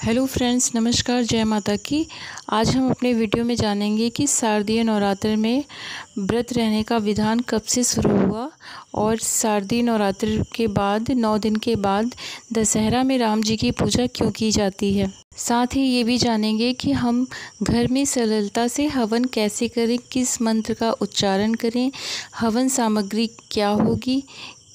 Hello friends, नमस्कार, जय माता की। आज हम अपने वीडियो में जानेंगे कि शारदीय नवरात्र में व्रत रहने का विधान कब से शुरू हुआ और शारदीय नवरात्र के बाद 9 दिन के बाद दशहरा में राम जी की पूजा क्यों की जाती है। साथ ही ये भी जानेंगे कि हम घर में सरलता से हवन कैसे करें, किस मंत्र का उच्चारण करें, हवन सामग्री क्या होगी,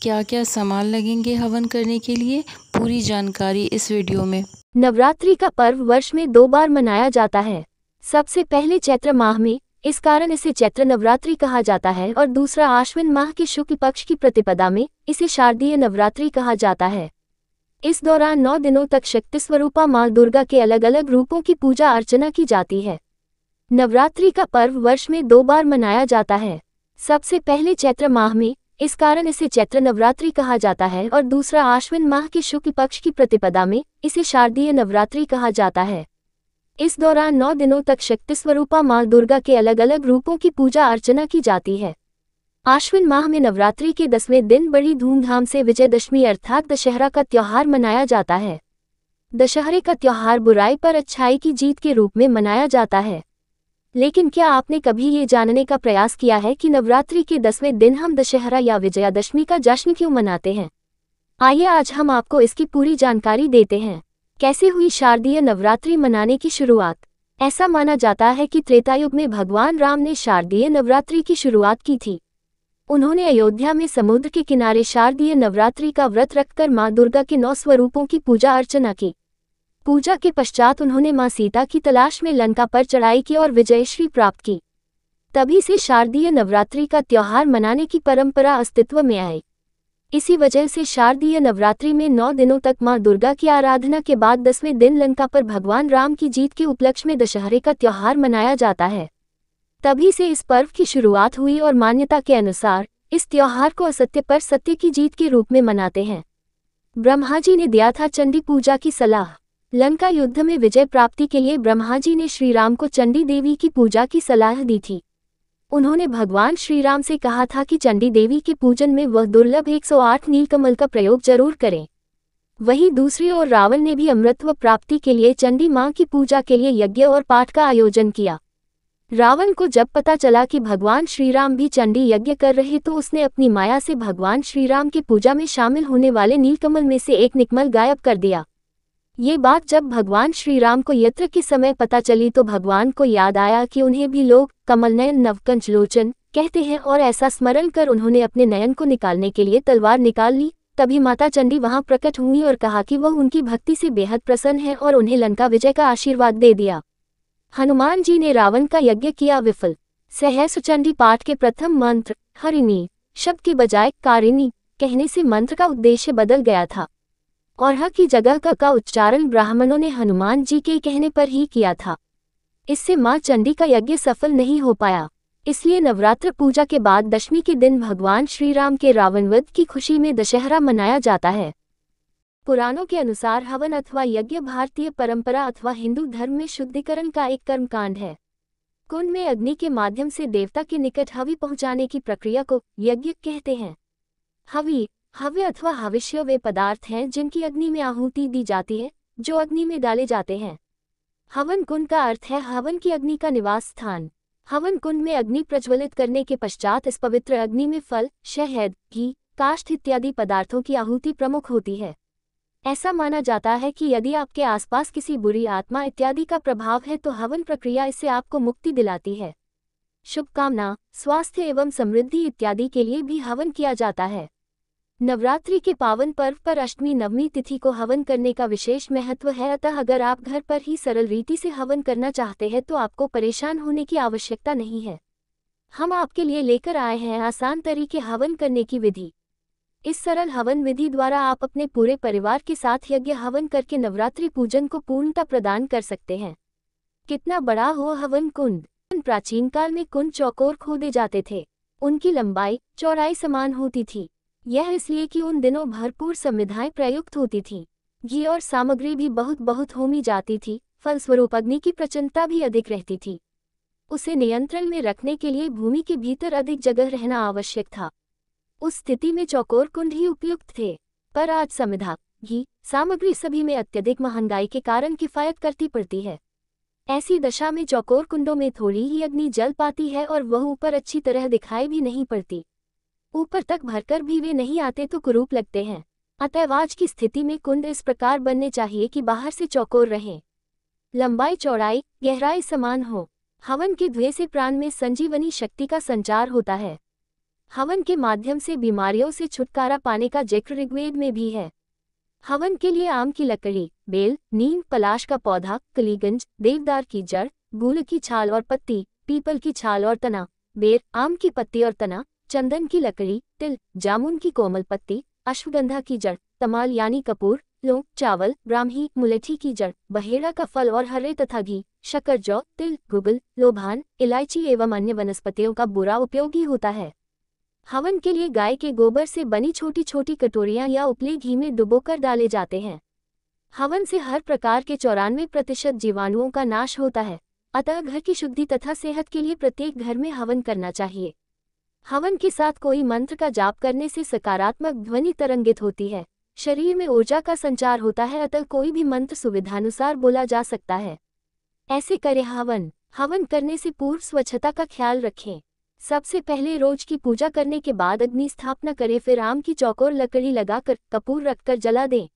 क्या क्या सामान लगेंगे हवन करने के लिए, पूरी जानकारी इस वीडियो में। नवरात्रि का पर्व वर्ष में 2 बार मनाया जाता है। सबसे पहले चैत्र माह में, इस कारण इसे चैत्र नवरात्रि कहा जाता है, और दूसरा आश्विन माह के शुक्ल पक्ष की प्रतिपदा में, इसे शारदीय नवरात्रि कहा जाता है। इस दौरान 9 दिनों तक शक्ति स्वरूपा माँ दुर्गा के अलग अलग रूपों की पूजा अर्चना की जाती है। नवरात्रि का पर्व वर्ष में 2 बार मनाया जाता है। सबसे पहले चैत्र माह में, इस कारण इसे चैत्र नवरात्रि कहा जाता है, और दूसरा आश्विन माह के शुक्ल पक्ष की प्रतिपदा में, इसे शारदीय नवरात्रि कहा जाता है। इस दौरान 9 दिनों तक शक्ति स्वरूपा माँ दुर्गा के अलग अलग रूपों की पूजा अर्चना की जाती है। आश्विन माह में नवरात्रि के 10वें दिन बड़ी धूमधाम से विजयदशमी अर्थात दशहरा का त्योहार मनाया जाता है। दशहरे का त्योहार बुराई पर अच्छाई की जीत के रूप में मनाया जाता है। लेकिन क्या आपने कभी ये जानने का प्रयास किया है कि नवरात्रि के 10वें दिन हम दशहरा या विजयादशमी का जश्न क्यों मनाते हैं? आइए आज हम आपको इसकी पूरी जानकारी देते हैं। कैसे हुई शारदीय नवरात्रि मनाने की शुरुआत? ऐसा माना जाता है कि त्रेतायुग में भगवान राम ने शारदीय नवरात्रि की शुरुआत की थी। उन्होंने अयोध्या में समुद्र के किनारे शारदीय नवरात्रि का व्रत रखकर माँ दुर्गा के 9 स्वरूपों की पूजा अर्चना की। पूजा के पश्चात उन्होंने मां सीता की तलाश में लंका पर चढ़ाई की और विजयश्री प्राप्त की। तभी से शारदीय नवरात्रि का त्योहार मनाने की परंपरा अस्तित्व में आई। इसी वजह से शारदीय नवरात्रि में 9 दिनों तक मां दुर्गा की आराधना के बाद 10वें दिन लंका पर भगवान राम की जीत के उपलक्ष्य में दशहरे का त्योहार मनाया जाता है। तभी से इस पर्व की शुरुआत हुई और मान्यता के अनुसार इस त्योहार को असत्य पर सत्य की जीत के रूप में मनाते हैं। ब्रह्मा जी ने दिया था चंडी पूजा की सलाह। लंका युद्ध में विजय प्राप्ति के लिए ब्रह्मा जी ने श्री राम को चंडी देवी की पूजा की सलाह दी थी। उन्होंने भगवान श्री राम से कहा था कि चंडी देवी के पूजन में वह दुर्लभ 108 नीलकमल का प्रयोग जरूर करें। वहीं दूसरी ओर रावण ने भी अमृतत्व प्राप्ति के लिए चंडी मां की पूजा के लिए यज्ञ और पाठ का आयोजन किया। रावण को जब पता चला कि भगवान श्री राम भी चंडी यज्ञ कर रहे तो उसने अपनी माया से भगवान श्री राम की पूजा में शामिल होने वाले नीलकमल में से एक निकमल गायब कर दिया। ये बात जब भगवान श्री राम को यत्र के समय पता चली तो भगवान को याद आया कि उन्हें भी लोग कमलनयन नवकंच लोचन कहते हैं, और ऐसा स्मरण कर उन्होंने अपने नयन को निकालने के लिए तलवार निकाल ली। तभी माता चंडी वहां प्रकट हुई और कहा कि वह उनकी भक्ति से बेहद प्रसन्न है और उन्हें लंका विजय का आशीर्वाद दे दिया। हनुमान जी ने रावण का यज्ञ किया विफल। सहस्र चंडी पाठ के प्रथम मंत्र हरिणी शब्द के बजाय कारिणी कहने से मंत्र का उद्देश्य बदल गया था, और ह की जगह क का उच्चारण ब्राह्मणों ने हनुमान जी के कहने पर ही किया था। इससे मां चंडी का यज्ञ सफल नहीं हो पाया। इसलिए नवरात्र पूजा के बाद दशमी के दिन भगवान श्री राम के रावण वध की खुशी में दशहरा मनाया जाता है। पुराणों के अनुसार हवन अथवा यज्ञ भारतीय परंपरा अथवा हिंदू धर्म में शुद्धिकरण का एक कर्मकांड है। कुंड में अग्नि के माध्यम से देवता के निकट हवि पहुंचाने की प्रक्रिया को यज्ञ कहते हैं। हव्य अथवा हविष्य वे पदार्थ हैं जिनकी अग्नि में आहुति दी जाती है, जो अग्नि में डाले जाते हैं। हवन कुंड का अर्थ है हवन की अग्नि का निवास स्थान। हवन कुंड में अग्नि प्रज्वलित करने के पश्चात इस पवित्र अग्नि में फल, शहद, घी, काष्ठ इत्यादि पदार्थों की आहुति प्रमुख होती है। ऐसा माना जाता है कि यदि आपके आसपास किसी बुरी आत्मा इत्यादि का प्रभाव है तो हवन प्रक्रिया इससे आपको मुक्ति दिलाती है। शुभकामना, स्वास्थ्य एवं समृद्धि इत्यादि के लिए भी हवन किया जाता है। नवरात्रि के पावन पर्व पर अष्टमी नवमी तिथि को हवन करने का विशेष महत्व है, अतः अगर आप घर पर ही सरल रीति से हवन करना चाहते हैं तो आपको परेशान होने की आवश्यकता नहीं है। हम आपके लिए लेकर आए हैं आसान तरीके हवन करने की विधि। इस सरल हवन विधि द्वारा आप अपने पूरे परिवार के साथ यज्ञ हवन करके नवरात्रि पूजन को पूर्णता प्रदान कर सकते हैं। कितना बड़ा हो हवन कुंड? प्राचीन काल में कुंड चौकोर खोदे जाते थे। उनकी लंबाई चौड़ाई समान होती थी। यह इसलिए कि उन दिनों भरपूर संविधाएं प्रयुक्त होती थीं। घी और सामग्री भी बहुत होमी जाती थी, फलस्वरूप अग्नि की प्रचंडता भी अधिक रहती थी। उसे नियंत्रण में रखने के लिए भूमि के भीतर अधिक जगह रहना आवश्यक था। उस स्थिति में चौकोर कुंड ही उपयुक्त थे। पर आज संविधा घी सामग्री सभी में अत्यधिक महंगाई के कारण किफायत करती पड़ती है। ऐसी दशा में चौकोर कुंडों में थोड़ी ही अग्नि जल पाती है और वह ऊपर अच्छी तरह दिखाई भी नहीं पड़ती। ऊपर तक भरकर भी वे नहीं आते तो कुरूप लगते हैं। अतएव आज की स्थिति में कुंड इस प्रकार बनने चाहिए कि बाहर से चौकोर रहें, लंबाई चौड़ाई गहराई समान हो। हवन के धुएं से प्राण में संजीवनी शक्ति का संचार होता है। हवन के माध्यम से बीमारियों से छुटकारा पाने का जिक्र ऋग्वेद में भी है। हवन के लिए आम की लकड़ी, बेल, नीम, पलाश का पौधा, कलीगंज, देवदार की जड़, गूल की छाल और पत्ती, पीपल की छाल और तना, बेर, आम की पत्ती और तना, चंदन की लकड़ी, तिल, जामुन की कोमल पत्ती, अश्वगंधा की जड़, तमाल यानी कपूर, लौंग, चावल, ब्राह्मी, मुलेठी की जड़, बहेड़ा का फल और हर्रे तथा घी, शक्कर, जौ, तिल, गुगल, लोभान, इलायची एवं अन्य वनस्पतियों का बुरा उपयोगी होता है। हवन के लिए गाय के गोबर से बनी छोटी छोटी कटोरियां या उपले घी में डुबोकर डाले जाते हैं। हवन से हर प्रकार के 94% जीवाणुओं का नाश होता है। अतः घर की शुद्धि तथा सेहत के लिए प्रत्येक घर में हवन करना चाहिए। हवन के साथ कोई मंत्र का जाप करने से सकारात्मक ध्वनि तरंगित होती है, शरीर में ऊर्जा का संचार होता है। अतः कोई भी मंत्र सुविधानुसार बोला जा सकता है। ऐसे करें हवन। हवन करने से पूर्व स्वच्छता का ख्याल रखें। सबसे पहले रोज की पूजा करने के बाद अग्नि स्थापना करें, फिर आम की चौकोर लकड़ी लगाकर कपूर रखकर जला दें।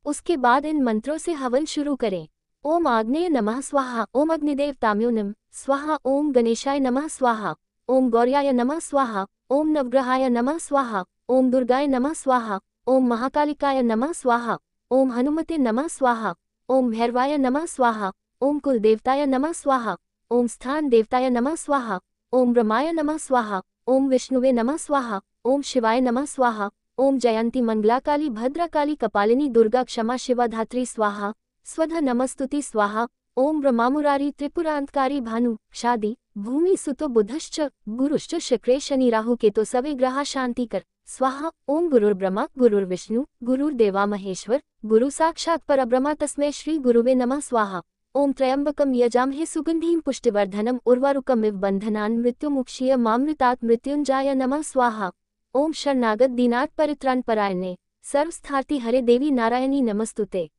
उसके बाद इन मंत्रों से हवन शुरू करें। ओम आग्नेय नमः स्वाहा, ओम अग्निदेवताम्यो नमः स्वाहा, ओम गणेशाय नमः स्वाहा, ओम गौर्याय नमः स्वाहा, ओम नवग्रहाय नमः स्वाहा, ओम दुर्गाय नमः स्वाहा, ओम महाकालिकाय नमः स्वाहा, ओम हनुमते नमः स्वाहा, ओम भैरवाय नमः स्वाहा, ओम कुलदेवताय नमः स्वाहा, ओम स्थान देवताय नमः स्वाहा, ओम ब्रह्माय नमः स्वाहा, ओम विष्णुवे नमः स्वाहा, ओम शिवाय नमः स्वाहा, ओम जयंती मंगलाकाली भद्रकाली कपालिनी दुर्गा क्षमा शिवा धात्री स्वाहा, स्वधा नमस्तुति स्वाहा, ओम ब्रह्मामुरारी त्रिपुरांतकारी भानु शादी भूमि सुतो बुधश्च गुरुश्च शुक्रे शनि राहु केतो सवे ग्रहा शांति कर स्वाहा, ओम गुरुर्ब्रह्मा गुरुर्विष्णु गुरुर्देवा महेश्वर गुरु साक्षात् परब्रह्म तस्मै श्री गुरुवे नमः स्वाहा, ओम त्र्यंबकम यजामहे सुगंधिं पुष्टिवर्धनम उर्वारुकमिव बंधनान् मृत्युमुक्षीय मामृतात् मृत्युंजाय नमः स्वाहा, ओम शरणागत दीनाथ परित्राण परायणे सर्वस्थार्ति हरे देवी नारायणी नमस्तुते।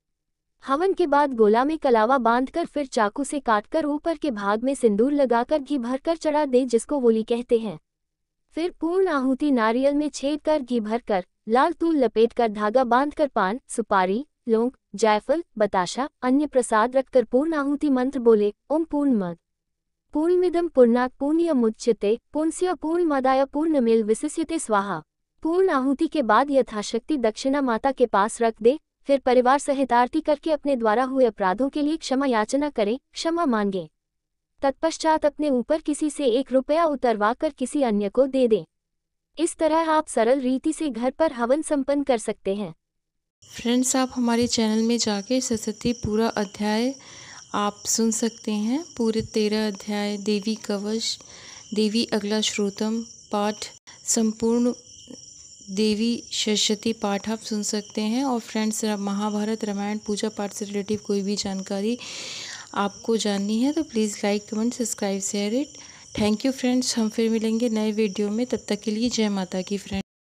हवन के बाद गोला में कलावा बांधकर फिर चाकू से काटकर ऊपर के भाग में सिंदूर लगाकर घी भरकर चढ़ा दे, जिसको वोली कहते हैं। फिर पूर्ण आहुति नारियल में छेद कर घी भरकर लाल तूल लपेटकर धागा बांधकर पान, सुपारी, लौंग, जायफल, बताशा, अन्य प्रसाद रखकर पूर्ण आहुति मंत्र बोले। ओम पूर्णमद पूर्णमिदं पूर्णात् पूर्णमुदच्यते पूर्णस्य पूर्णमादाय पूर्णमेव विशिष्यते स्वाहा। पूर्ण आहुति के बाद यथाशक्ति दक्षिणा माता के पास रख दे, फिर परिवार सहित आरती करके अपने द्वारा हुए अपराधों के लिए क्षमा याचना करें, क्षमा मांगे। तत्पश्चात अपने ऊपर किसी से 1 रुपया उतरवा कर किसी अन्य को दे दें। इस तरह आप सरल रीति से घर पर हवन संपन्न कर सकते हैं। फ्रेंड्स, आप हमारे चैनल में जाके सप्तशती पूरा अध्याय आप सुन सकते हैं। पूरे 13 अध्याय, देवी कवच, देवी अगला श्रोतम पाठ, संपूर्ण देवी सप्तशती पाठ आप सुन सकते हैं। और फ्रेंड्स, महाभारत रामायण पूजा पाठ से रिलेटिव कोई भी जानकारी आपको जाननी है तो please like comment subscribe share it. Thank you friends. हम फिर मिलेंगे नए वीडियो में, तब तक के लिए जय माता की फ्रेंड्स।